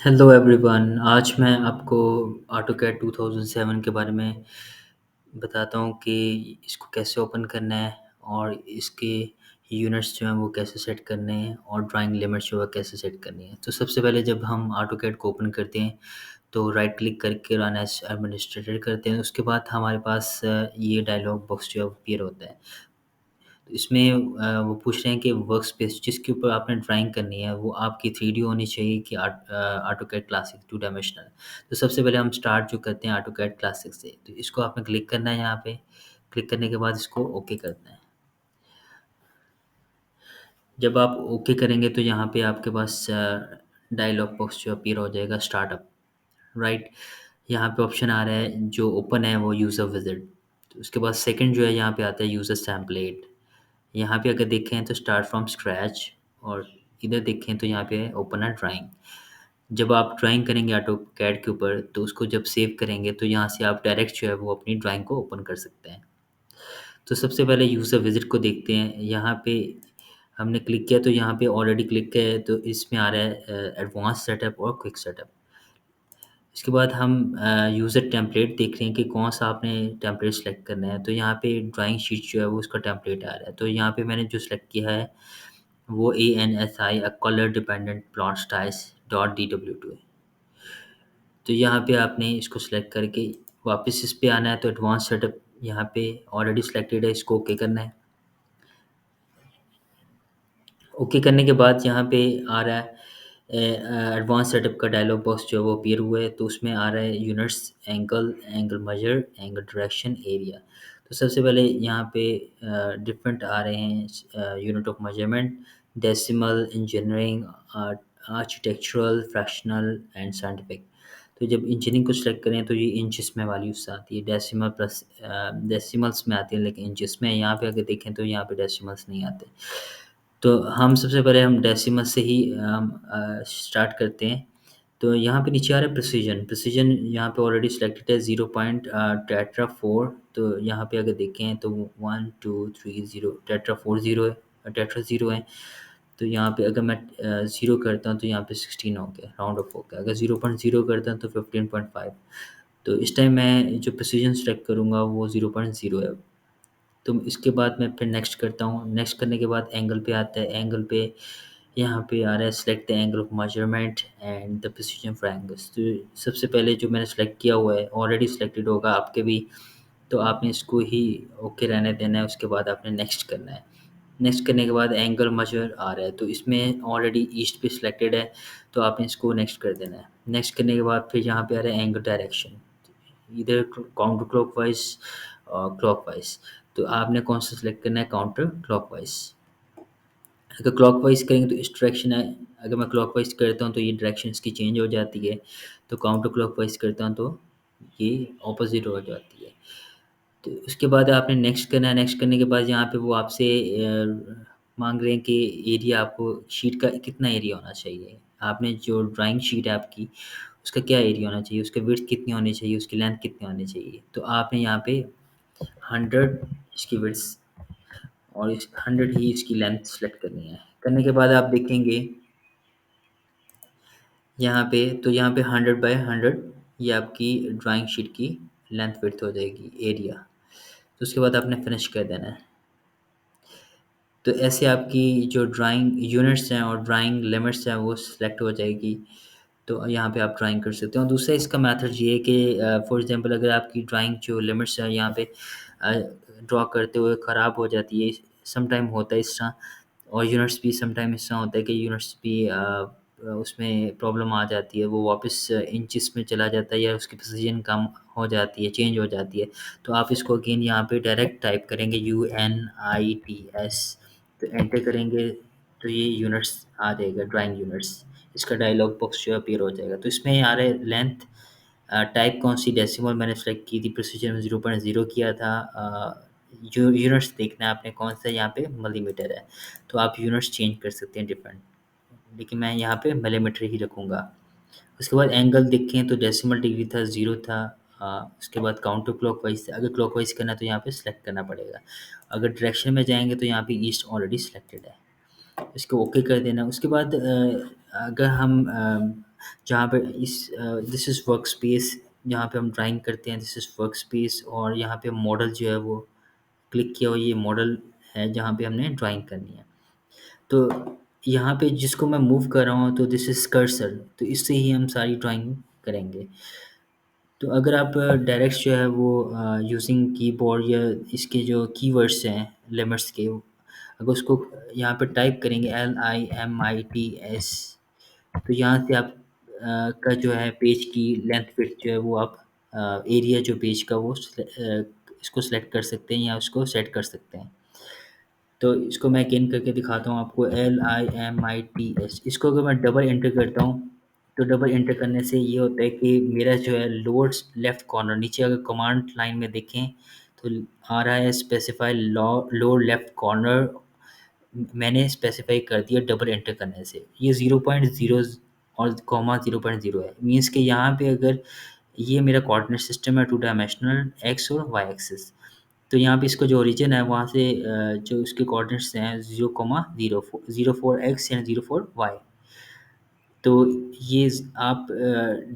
Hello everyone. आज मैं आपको ऑटोकैड 2007 के बारे में बताता हूँ कि इसको कैसे ओपन करना है और इसके यूनिट्स जो हैं वो कैसे सेट करने हैं और ड्राइंग लिमिट्स जो है कैसे सेट करनी है। तो सबसे पहले जब हम ऑटोकैड को ओपन करते हैं तो राइट क्लिक करके रन एज एडमिनिस्ट्रेटर करते हैं। उसके बाद हमारे पास ये डायलॉग बॉक्स जो है अपीयर होता है। तो इसमें वो पूछ रहे हैं कि वर्क स्पेस जिसके ऊपर आपने ड्राइंग करनी है वो आपकी 3D होनी चाहिए कि ऑटोकैड क्लासिक टू डायमेंशनल। तो सबसे पहले हम स्टार्ट जो करते हैं ऑटोकैड क्लासिक से, तो इसको आपने क्लिक करना है। यहाँ पे क्लिक करने के बाद इसको ओके करना है। जब आप ओके करेंगे तो यहाँ पे आपके पास डायलॉग बॉक्स जो अपीयर हो जाएगा स्टार्टअप, राइट। यहाँ पे ऑप्शन आ रहा है जो ओपन है वो यूज़र विजिट। तो उसके बाद सेकंड जो है यहाँ पे आता है यूज़र टेम्पलेट। यहाँ पे अगर देखें तो स्टार्ट फ्रॉम स्क्रैच, और इधर देखें तो यहाँ पे ओपन अ ड्राइंग। जब आप ड्राइंग करेंगे ऑटो कैड के ऊपर तो उसको जब सेव करेंगे तो यहाँ से आप डायरेक्ट जो है वो अपनी ड्राइंग को ओपन कर सकते हैं। तो सबसे पहले यूज़र विजिट को देखते हैं। यहाँ पे हमने क्लिक किया तो यहाँ पे ऑलरेडी क्लिक किया है तो इसमें आ रहा है एडवांस सेटअप और क्विक सेटअप। इसके बाद हम यूज़र टेम्पलेट देख रहे हैं कि कौन सा आपने टेम्पलेट सेलेक्ट करना है। तो यहाँ पे ड्राइंग शीट जो है वो उसका टेम्पलेट आ रहा है। तो यहाँ पे मैंने जो सेलेक्ट किया है वो ANSI colour dependent plot styles .dw2 है। तो यहाँ पे आपने इसको सेलेक्ट करके वापस इस पे आना है। तो एडवांस सेटअप यहाँ पे ऑलरेडी सिलेक्टेड है, इसको ओके करना है। ओके करने के बाद यहाँ पे आ रहा है एडवांस सेटअप का डायलॉग बॉक्स जो है वो अपीयर हुआ है। तो उसमें आ रहा है units, angle, angle measure, angle direction, area. तो सबसे पहले यहाँ पे डिफरेंट आ रहे हैं unit of measurement, decimal, engineering, architectural, fractional and scientific. तो जब इंजीनियरिंग को सिलेक्ट करें तो ये इंचेस में वैल्यूज आती है, डेसिमल प्लस डेसिमल्स में आती है, लेकिन इंचेस में यहाँ पे अगर देखें तो यहाँ पे डेसिमल्स नहीं आते। तो हम सबसे पहले हम डेसिमल से ही हम स्टार्ट करते हैं। तो यहाँ पे नीचे आ रहा है प्रिसीजन। प्रिसीजन यहाँ पे ऑलरेडी सिलेक्टेड है 0 पॉइंट टेट्रा 4। तो यहाँ पे अगर देखें तो 1 2 3 0 टेट्रा 4 0 है, टेट्रा 0 है। तो यहाँ पे अगर मैं 0 करता हूँ तो यहाँ पे 16 हो गया, राउंड ऑफ हो गया। अगर 0.0 करता हूँ तो 15.5। तो इस टाइम मैं जो प्रिसीजन सेलेक्ट करूँगा वो 0.0 है। तो इसके बाद मैं फिर नेक्स्ट करता हूँ। नेक्स्ट करने के बाद एंगल पे आता है। एंगल पे यहाँ पे आ रहा है select the angle of measurement and the precision for angles. तो सबसे पहले जो मैंने सेलेक्ट किया हुआ है ऑलरेडी सिलेक्टेड होगा आपके भी, तो आपने इसको ही ओके रहने देना है। उसके बाद आपने नेक्स्ट करना है। नेक्स्ट करने के बाद एंगल मेजर आ रहा है, तो इसमें ऑलरेडी ईस्ट पे सिलेक्टेड है, तो आपने इसको नेक्स्ट कर देना है। नेक्स्ट करने के बाद फिर यहाँ पे आ रहा है एंगल डायरेक्शन, इधर काउंटर क्लॉकवाइज और क्लॉकवाइज। तो आपने कौन सा सिलेक्ट करना है, काउंटर क्लॉकवाइज। अगर क्लॉकवाइज करेंगे तो इस डायरेक्शन है, अगर मैं क्लॉकवाइज करता हूँ तो ये डायरेक्शन इसकी चेंज हो जाती है। तो काउंटर क्लॉकवाइज करता हूँ तो ये ऑपोजिट हो जाती है। तो उसके बाद आपने नेक्स्ट करना है। नेक्स्ट करने के बाद यहाँ पे वो आपसे मांग रहे हैं कि एरिया, आपको शीट का कितना एरिया होना चाहिए। आपने जो ड्राइंग शीट है आपकी उसका क्या एरिया होना चाहिए, उसका विड्थ कितनी होनी चाहिए, उसकी लेंथ कितनी होनी चाहिए। तो आपने यहाँ पे 100 इसकी विड्थ और इस 100 ही इसकी लेंथ सेलेक्ट करनी है। करने के बाद आप देखेंगे यहाँ पे, तो यहाँ पे 100 बाय 100 ये आपकी ड्राइंग शीट की लेंथ विड्थ हो जाएगी, एरिया। तो उसके बाद आपने फिनिश कर देना है। तो ऐसे आपकी जो ड्राइंग यूनिट्स हैं और ड्राइंग लिमिट्स हैं वो सिलेक्ट हो जाएगी। तो यहाँ पे आप ड्राइंग कर सकते हो। और दूसरा इसका मेथड ये है कि फॉर एग्जांपल अगर आपकी ड्राइंग जो लिमिट्स है यहाँ पे ड्रॉ करते हुए ख़राब हो जाती है, सम टाइम होता है इस तरह। और यूनिट्स भी सम टाइम इस तरह होता है कि यूनिट्स भी उसमें प्रॉब्लम आ जाती है, वो वापस इंचेस में चला जाता है या उसकी प्रिसिजन कम हो जाती है, चेंज हो जाती है। तो आप इसको अगेन यहाँ पे डायरेक्ट टाइप करेंगे UNITS, तो एंटर करेंगे तो ये यूनिट्स आ जाएगा, ड्राइंग यूनिट्स। इसका डायलॉग बॉक्स जो है अपीयर हो जाएगा। तो इसमें आ रहा है लेंथ, टाइप कौन सी, डेसिमल मैंने सेलेक्ट की थी, प्रिसिजन में 0.0 किया था। यूनिट्स देखना है आपने कौन सा, यहाँ पे मिलीमीटर है। तो आप यूनिट्स चेंज कर सकते हैं डिफरेंट, लेकिन मैं यहाँ पे मिलीमीटर ही रखूँगा। उसके बाद एंगल देखें तो डेसिमल डिग्री था, 0 था। उसके बाद काउंटर क्लॉकवाइज, अगर क्लॉकवाइज करना है तो यहाँ पे सिलेक्ट करना पड़ेगा। अगर डायरेक्शन में जाएंगे तो यहाँ पे ईस्ट ऑलरेडी सिलेक्टेड है, इसको ओके कर देना। उसके बाद अगर हम जहाँ पे दिस इज़ वर्क स्पेस, जहाँ पे हम ड्राइंग करते हैं, दिस इज़ वर्क स्पेस। और यहाँ पे मॉडल जो है वो क्लिक किया, और ये मॉडल है जहाँ पे हमने ड्राइंग करनी है। तो यहाँ पे जिसको मैं मूव कर रहा हूँ, तो दिस इज़ कर्सर, तो इससे ही हम सारी ड्राइंग करेंगे। तो अगर आप डायरेक्ट जो है वो यूजिंग कीबोर्ड या इसके जो कीवर्ड्स हैं लिमिट्स के, अगर उसको यहाँ पे टाइप करेंगे LIMITS, तो यहाँ से आप का जो है पेज की लेंथ विड्थ जो है वो आप एरिया जो पेज का वो इसको सेलेक्ट कर सकते हैं या उसको सेट कर सकते हैं। तो इसको मैं अगेन करके दिखाता हूँ आपको, LIMITS। इसको अगर मैं डबल एंटर करता हूँ, तो डबल एंटर करने से ये होता है कि मेरा जो है लोअर लेफ्ट कॉर्नर, नीचे अगर कमांड लाइन में देखें तो आ रहा है स्पेसिफाई लोअर लेफ्ट कॉर्नर, मैंने स्पेसिफाई कर दिया डबल एंटर करने से। ये 0.0 और कॉमा 0.0 है, मीन्स कि यहाँ पे अगर ये मेरा कोऑर्डिनेट सिस्टम है टू डायमेंशनल एक्स और वाई एक्सिस, तो यहाँ पे इसका जो ओरिजिन है वहाँ से जो उसके कोऑर्डिनेट्स हैं 0,04 एक्स एंड 0,4 वाई। तो ये आप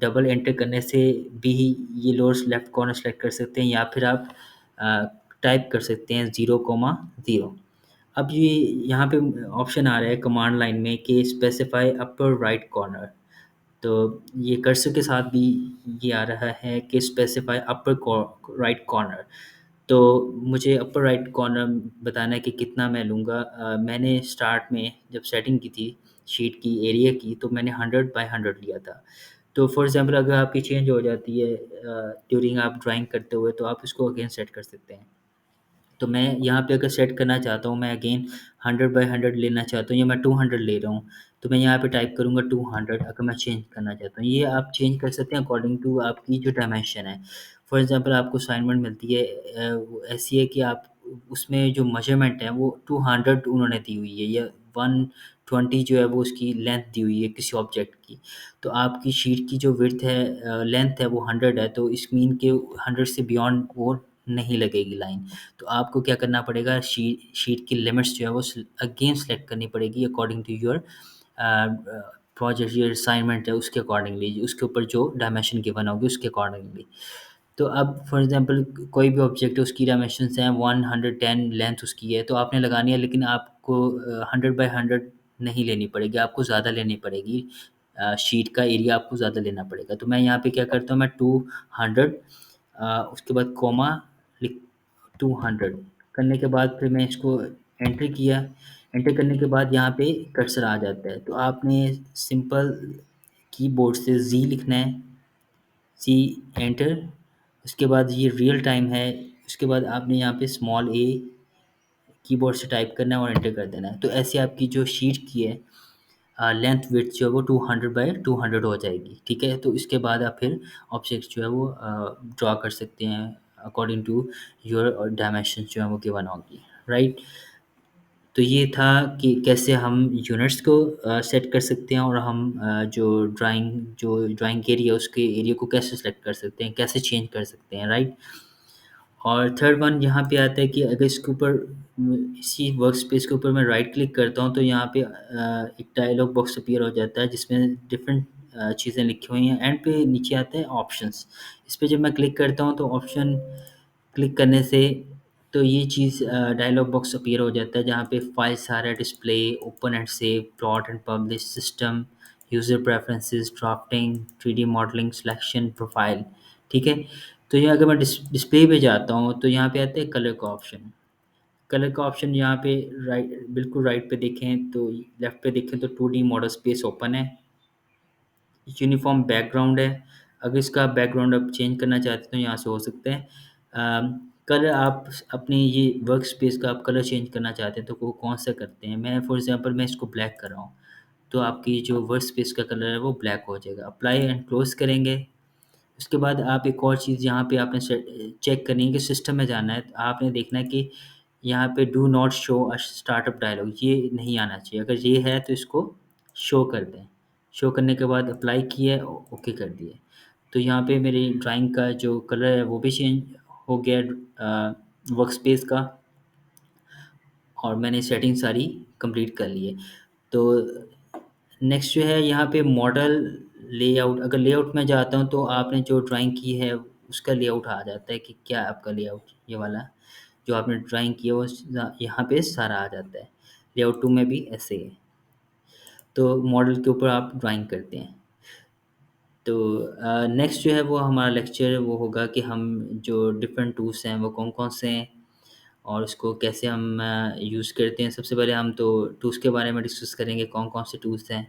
डबल एंटर करने से भी ये लोअर लेफ्ट कॉर्नर सेलेक्ट कर सकते हैं, या फिर आप टाइप कर सकते हैं 0,0। अब ये यहाँ पे ऑप्शन आ रहा है कमांड लाइन में कि स्पेसिफाई अपर राइट कॉर्नर, तो ये कर्सर के साथ भी ये आ रहा है कि स्पेसिफाई अपर राइट कॉर्नर। तो मुझे अपर राइट कॉर्नर बताना है कि कितना मैं लूँगा। मैंने स्टार्ट में जब सेटिंग की थी शीट की एरिया की, तो मैंने 100 बाई 100 लिया था। तो फॉर एग्जांपल अगर आपकी चेंज हो जाती है ड्यूरिंग आप ड्राइंग करते हुए, तो आप इसको अगेन सेट कर सकते हैं। तो मैं यहाँ पे अगर सेट करना चाहता हूँ, मैं अगेन 100 बाई 100 लेना चाहता हूँ या मैं 200 ले रहा हूँ, तो मैं यहाँ पे टाइप करूँगा 200। अगर मैं चेंज करना चाहता हूँ, ये आप चेंज कर सकते हैं अकॉर्डिंग टू आपकी जो डायमेंशन है। फॉर एग्जांपल आपको असाइनमेंट मिलती है वो ऐसी है कि आप उसमें जो मेजरमेंट है वो 200 उन्होंने दी हुई है, या 120 जो है वो उसकी लेंथ दी हुई है किसी ऑब्जेक्ट की। तो आपकी शीट की जो विड्थ है लेंथ है वो 100 है, तो इस मीन के 100 से बियॉन्ड वो नहीं लगेगी लाइन। तो आपको क्या करना पड़ेगा, शीट की लिमिट्स जो है वो अगेन सेलेक्ट करनी पड़ेगी according to your project, your assignment है उसके अकॉर्डिंगली, उसके ऊपर जो डायमेंशन गिवन होगी उसके अकॉर्डिंगली। तो अब फॉर एग्जांपल कोई भी ऑब्जेक्ट है उसकी डायमेंशंस हैं 110 लेंथ उसकी है, तो आपने लगानी है, लेकिन आपको 100 बाई 100 नहीं लेनी पड़ेगी, आपको ज़्यादा लेनी पड़ेगी। शीट का एरिया आपको ज़्यादा लेना पड़ेगा। तो मैं यहाँ पे क्या करता हूँ, मैं 200 उसके बाद कोमा लिख 200 करने के बाद फिर मैं इसको एंटर किया। एंटर करने के बाद यहाँ पे कर्सर आ जाता है, तो आपने सिंपल कीबोर्ड से जी लिखना है, सी एंटर। उसके बाद ये रियल टाइम है, उसके बाद आपने यहाँ पे स्मॉल ए कीबोर्ड से टाइप करना है और एंटर कर देना है। तो ऐसे आपकी जो शीट की है लेंथ विड्थ जो है वो 200 बाई 200 हो जाएगी। ठीक है, तो इसके बाद आप फिर ऑब्जेक्ट जो है वो ड्रॉ कर सकते हैं अकॉर्डिंग टू योर डायमेंशन जो है वो गिवन होगी, राइट। तो ये था कि कैसे हम यूनिट्स को सेट कर सकते हैं, और हम जो ड्राइंग एरिया उसके एरिया को कैसे सेलेक्ट कर सकते हैं, कैसे चेंज कर सकते हैं, राइट। और थर्ड वन यहाँ पे आता है कि अगर इसके ऊपर इसी वर्क स्पेस के ऊपर मैं राइट क्लिक करता हूँ, तो यहाँ पे एक डायलॉग बॉक्स अपीयर हो जाता है जिसमें डिफरेंट चीज़ें लिखी हुई हैं। एंड पे नीचे आते हैं ऑप्शंस, इस पे जब मैं क्लिक करता हूँ तो ऑप्शन क्लिक करने से तो ये चीज़ डायलॉग बॉक्स अपीयर हो जाता है जहाँ पे फाइल सारा display, open and save, plot and publish, system, user preferences, drafting, 3D modelling, selection, profile. ठीक है, तो ये अगर मैं डिस्प्ले पे जाता हूँ तो यहाँ पे आता है कलर का ऑप्शन। कलर का ऑप्शन यहाँ पे राइट, बिल्कुल राइट पे देखें तो लेफ्ट पे देखें तो 2D मॉडल स्पेस ओपन है, यूनिफॉर्म बैकग्राउंड है। अगर इसका बैकग्राउंड आप चेंज करना चाहते हैं तो यहाँ से हो सकता है। कलर आप अपनी ये वर्क स्पेस का आप कलर चेंज करना चाहते हैं तो वो कौन सा करते हैं, मैं फॉर एग्जांपल मैं इसको ब्लैक कर रहा हूँ, तो आपकी जो वर्क स्पेस का कलर है वो ब्लैक हो जाएगा। अप्लाई एंड क्लोज करेंगे। उसके बाद आप एक और चीज़ यहाँ पे आपने चेक करनी है कि सिस्टम में जाना है, तो आपने देखना है कि यहाँ पे do not show a startup dialogue ये नहीं आना चाहिए। अगर ये है तो इसको शो कर दें। शो करने के बाद अप्लाई किए, ओके कर दिए, तो यहाँ पे मेरी ड्राइंग का जो कलर है वो भी चेंज हो गया वर्क स्पेस का, और मैंने सेटिंग सारी कंप्लीट कर ली है। तो नेक्स्ट जो है यहाँ पे मॉडल लेआउट, अगर लेआउट में जाता हूँ तो आपने जो ड्राइंग की है उसका लेआउट आ जाता है कि क्या है आपका लेआउट, ये वाला जो आपने ड्राइंग किया वो यहाँ पे सारा आ जाता है। लेआउट 2 में भी ऐसे ही है। तो मॉडल के ऊपर आप ड्राइंग करते हैं। तो नेक्स्ट जो है वो हमारा लेक्चर वो होगा कि हम जो डिफरेंट टूल्स हैं वो कौन-कौन से हैं और उसको कैसे हम यूज़ करते हैं। सबसे पहले हम तो टूल्स के बारे में डिस्कस करेंगे, कौन-कौन से टूल्स हैं।